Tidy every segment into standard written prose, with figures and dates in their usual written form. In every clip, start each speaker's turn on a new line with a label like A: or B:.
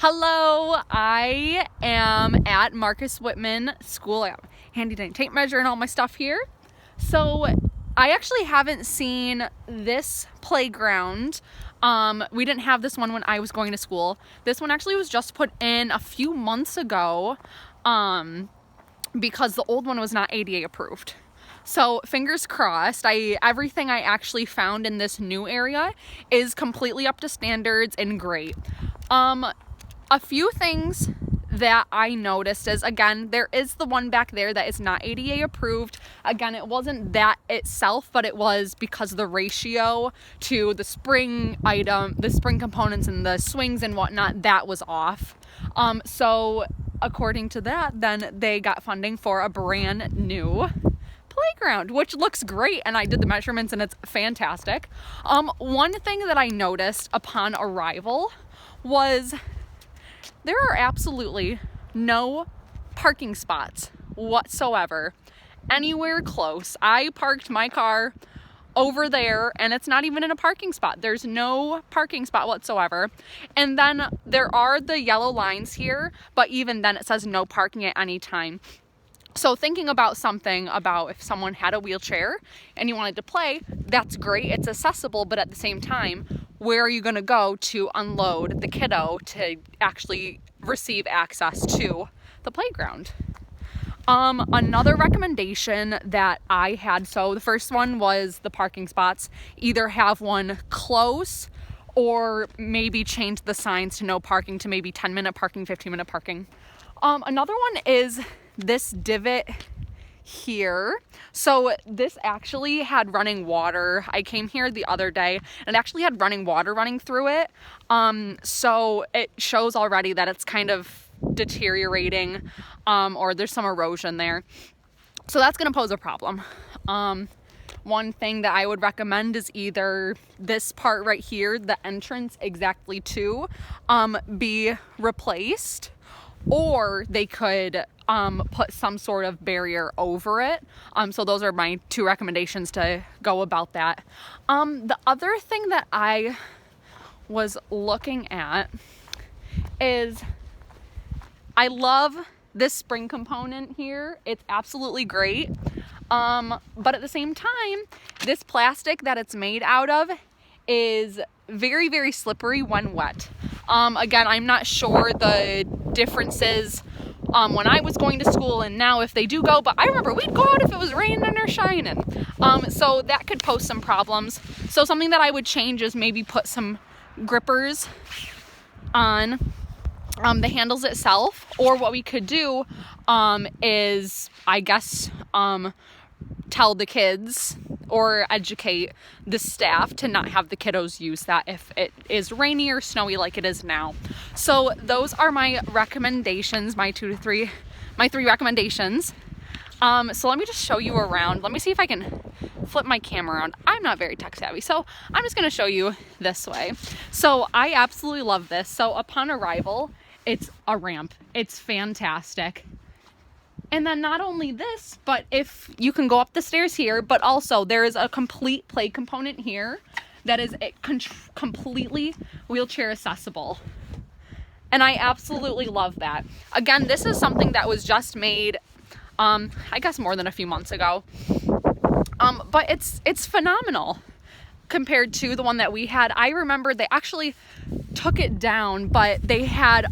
A: Hello, I am at Marcus Whitman School. I have a handy dandy tape measure and all my stuff here. So I actually haven't seen this playground. We didn't have this one when I was going to school. This one actually was just put in a few months ago because the old one was not ADA approved. So fingers crossed, everything I actually found in this new area is completely up to standards and great. A few things that I noticed is, again, there is the one back there that is not ADA approved. Again, it wasn't that itself, but it was because the ratio to the spring components and the swings and whatnot, that was off. So according to that, then they got funding for a brand new playground, which looks great, and I did the measurements and it's fantastic. One thing that I noticed upon arrival was there are absolutely no parking spots whatsoever anywhere close. I parked my car over there and it's not even in a parking spot. There's no parking spot whatsoever. And then there are the yellow lines here, but even then it says no parking at any time. So thinking about if someone had a wheelchair and you wanted to play, that's great. It's accessible, but at the same time, where are you going to go to unload the kiddo to actually receive access to the playground? Another recommendation that I had, so the first one was the parking spots. Either have one close or maybe change the signs to no parking to maybe 10-minute parking, 15-minute parking. Another one is this divot here. So this actually had running water. I came here the other day and it actually had running water running through it. So it shows already that it's kind of deteriorating, or there's some erosion there. So that's going to pose a problem. One thing that I would recommend is either this part right here, the entrance exactly to, be replaced, or they could put some sort of barrier over it. So those are my two recommendations to go about that. The other thing that I was looking at is I love this spring component here. It's absolutely great. But at the same time, this plastic that it's made out of is very, very slippery when wet. Again, I'm not sure the differences when I was going to school and now if they do go, but I remember we'd go out if it was raining or shining. So that could pose some problems. So something that I would change is maybe put some grippers on the handles itself, or what we could do is, I guess, tell the kids or educate the staff to not have the kiddos use that if it is rainy or snowy like it is now. So those are my recommendations, my three recommendations. So let me just show you around. Let me see if I can flip my camera around. I'm not very tech savvy, so I'm just gonna show you this way. So I absolutely love this. So upon arrival, it's a ramp. It's fantastic. And then not only this, but if you can go up the stairs here, but also there is a complete play component here that is completely wheelchair accessible. And I absolutely love that. Again, this is something that was just made, I guess more than a few months ago. But it's phenomenal compared to the one that we had. I remember they actually took it down, but they had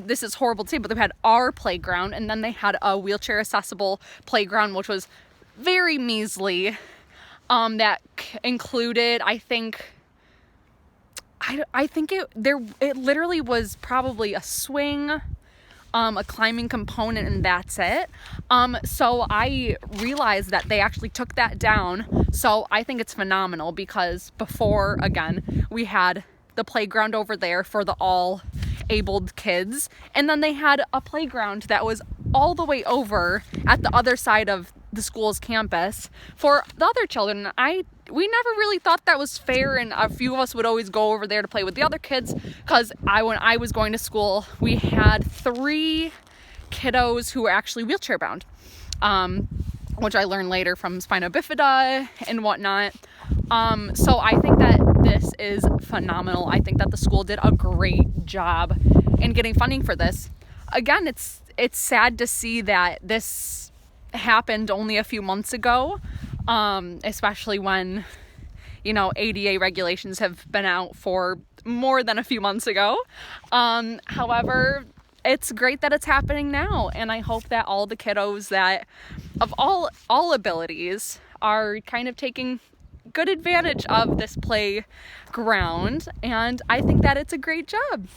A: this is horrible to say, but they had our playground, and then they had a wheelchair accessible playground, which was very measly. That included, I think it literally was probably a swing, a climbing component, and that's it. So I realized that they actually took that down. So I think it's phenomenal because before, again, we had the playground over there for the all-abled kids, and then they had a playground that was all the way over at the other side of the school's campus for the other children. We never really thought that was fair, and a few of us would always go over there to play with the other kids because when I was going to school, we had 3 kiddos who were actually wheelchair bound, which I learned later from spina bifida and whatnot. So I think that this is phenomenal. I think that the school did a great job in getting funding for this. Again, it's sad to see that this happened only a few months ago, especially when, ADA regulations have been out for more than a few months ago. However, it's great that it's happening now, and I hope that all the kiddos that of all abilities are kind of taking good advantage of this playground, and I think that it's a great job.